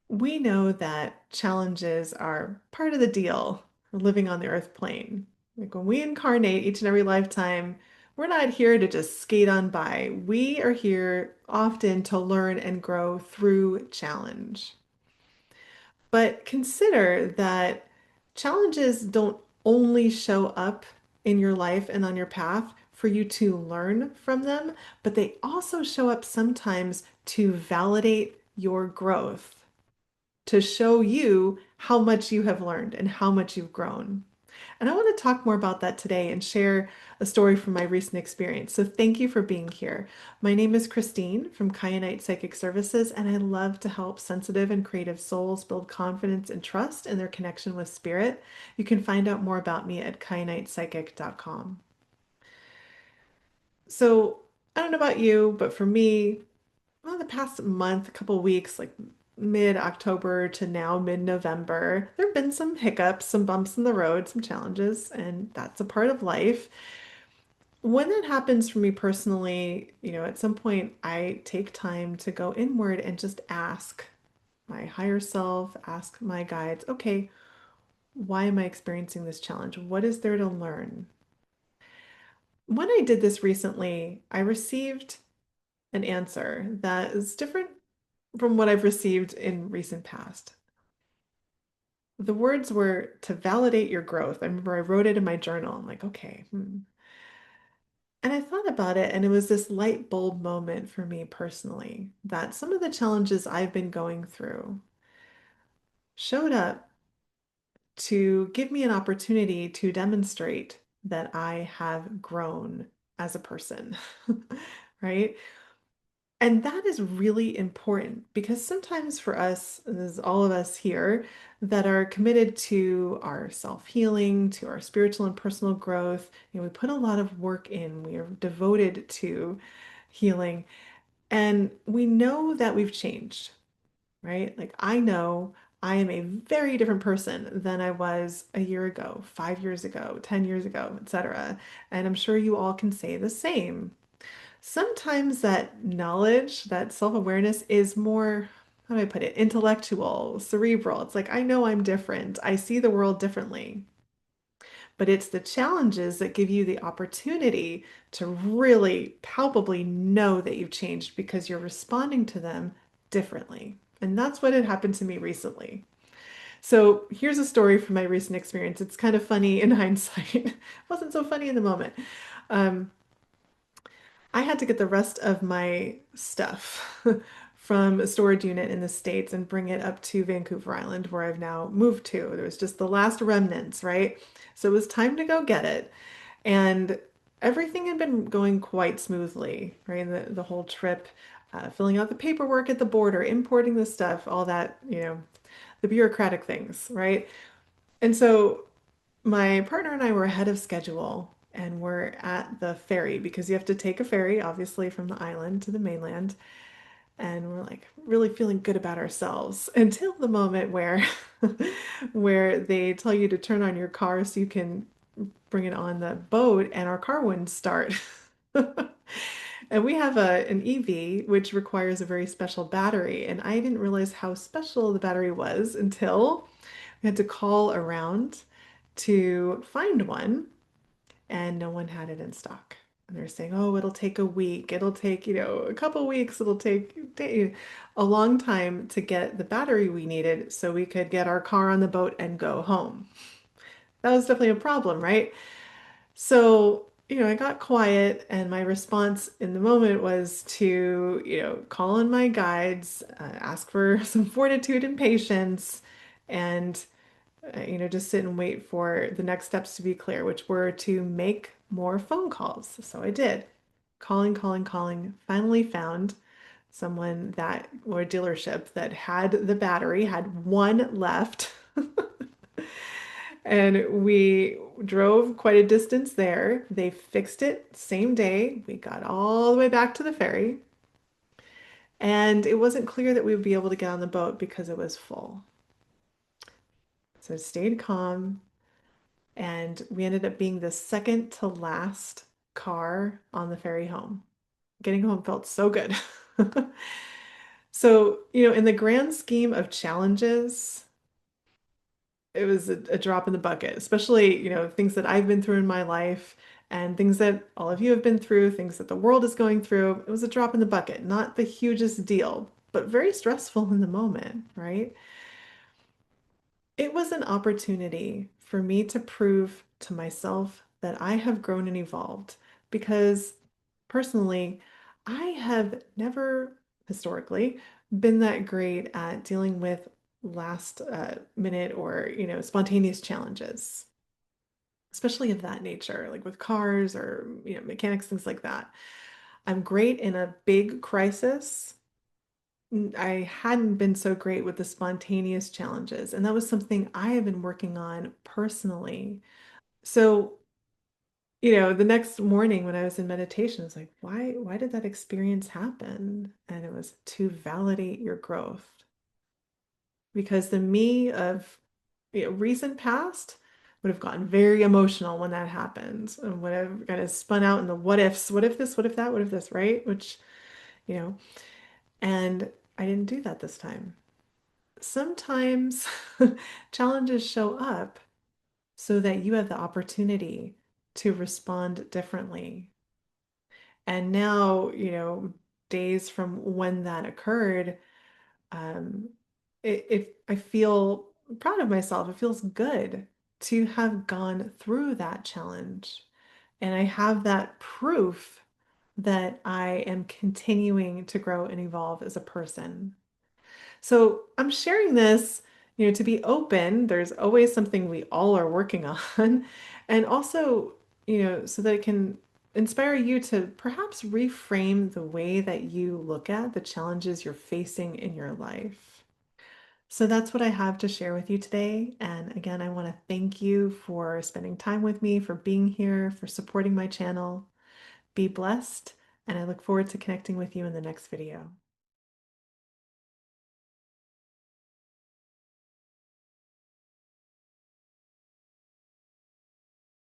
We know that challenges are part of the deal living on the earth plane. Like when we incarnate each and every lifetime, we're not here to just skate on by. We are here often to learn and grow through challenge. But consider that challenges don't only show up in your life and on your path for you to learn from them, but they also show up sometimes to validate your growth, to show you how much you have learned and how much you've grown. And I want to talk more about that today and share a story from my recent experience. So thank you for being here. My name is Christine from Kyanite Psychic Services, and I love to help sensitive and creative souls build confidence and trust in their connection with spirit. You can find out more about me at kyanitepsychic.com. So I don't know about you, but for me, well, the past month, couple weeks, like mid-October to now mid-November, there have been some hiccups, some bumps in the road, some challenges, and that's a part of life. When that happens for me personally, at some point I take time to go inward and just ask my higher self, ask my guides, okay, why am I experiencing this challenge? What is there to learn? When I did this recently, I received an answer that is different from what I've received in recent past. The words were to validate your growth. I remember I wrote it in my journal. I'm like, okay. And I thought about it, and it was this light bulb moment for me personally that some of the challenges I've been going through showed up to give me an opportunity to demonstrate that I have grown as a person, right? And that is really important because sometimes for us, and there's all of us here that are committed to our self-healing, to our spiritual and personal growth, we put a lot of work in. We are devoted to healing, and we know that we've changed, right? Like I know I am a very different person than I was a year ago, 5 years ago, 10 years ago, etc. And I'm sure you all can say the same. Sometimes that knowledge, that self-awareness is more, how do I put it, intellectual, cerebral. It's like, I know I'm different. I see the world differently. But it's the challenges that give you the opportunity to really palpably know that you've changed because you're responding to them differently. And that's what had happened to me recently. So here's a story from my recent experience. It's kind of funny in hindsight. It wasn't so funny in the moment. Um, I had to get the rest of my stuff from a storage unit in the States and bring it up to Vancouver Island, where I've now moved to. There was just the last remnants, right? So it was time to go get it. And everything had been going quite smoothly, right? The whole trip, filling out the paperwork at the border, importing the stuff, all that, the bureaucratic things, right? And so my partner and I were ahead of schedule and we're at the ferry because you have to take a ferry, obviously, from the island to the mainland. And we're like really feeling good about ourselves until the moment where where they tell you to turn on your car so you can bring it on the boat and our car wouldn't start. And we have an EV, which requires a very special battery. And I didn't realize how special the battery was until we had to call around to find one, and no one had it in stock. And they're saying, oh, it'll take a week. It'll take, a couple weeks. It'll take a long time to get the battery we needed so we could get our car on the boat and go home. That was definitely a problem, right? So, I got quiet, and my response in the moment was to, call on my guides, ask for some fortitude and patience, and just sit and wait for the next steps to be clear, which were to make more phone calls. So I did. Calling, calling, calling. Finally found someone that, or a dealership that had the battery, had one left. And we drove quite a distance there. They fixed it same day. We got all the way back to the ferry. And it wasn't clear that we would be able to get on the boat because it was full. So I stayed calm. And we ended up being the second to last car on the ferry home. Getting home felt so good. So, in the grand scheme of challenges, it was a drop in the bucket, especially, things that I've been through in my life and things that all of you have been through, things that the world is going through. It was a drop in the bucket, not the hugest deal, but very stressful in the moment, right? It was an opportunity for me to prove to myself that I have grown and evolved because personally, I have never historically been that great at dealing with last minute or, spontaneous challenges, especially of that nature, like with cars or, mechanics, things like that. I'm great in a big crisis. I hadn't been so great with the spontaneous challenges, and that was something I have been working on personally. So, the next morning when I was in meditation, it's like, why did that experience happen? And it was to validate your growth. Because the me of recent past would have gotten very emotional when that happened and would have kind of spun out in the what ifs, what if this, what if that, what if this, right? Which, you know, and I didn't do that this time. Sometimes challenges show up so that you have the opportunity to respond differently. And now, days from when that occurred, um, I feel proud of myself. It feels good to have gone through that challenge. And I have that proof that I am continuing to grow and evolve as a person. So I'm sharing this, to be open. There's always something we all are working on. And also, so that it can inspire you to perhaps reframe the way that you look at the challenges you're facing in your life. So that's what I have to share with you today. And again, I want to thank you for spending time with me, for being here, for supporting my channel. Be blessed, and I look forward to connecting with you in the next video.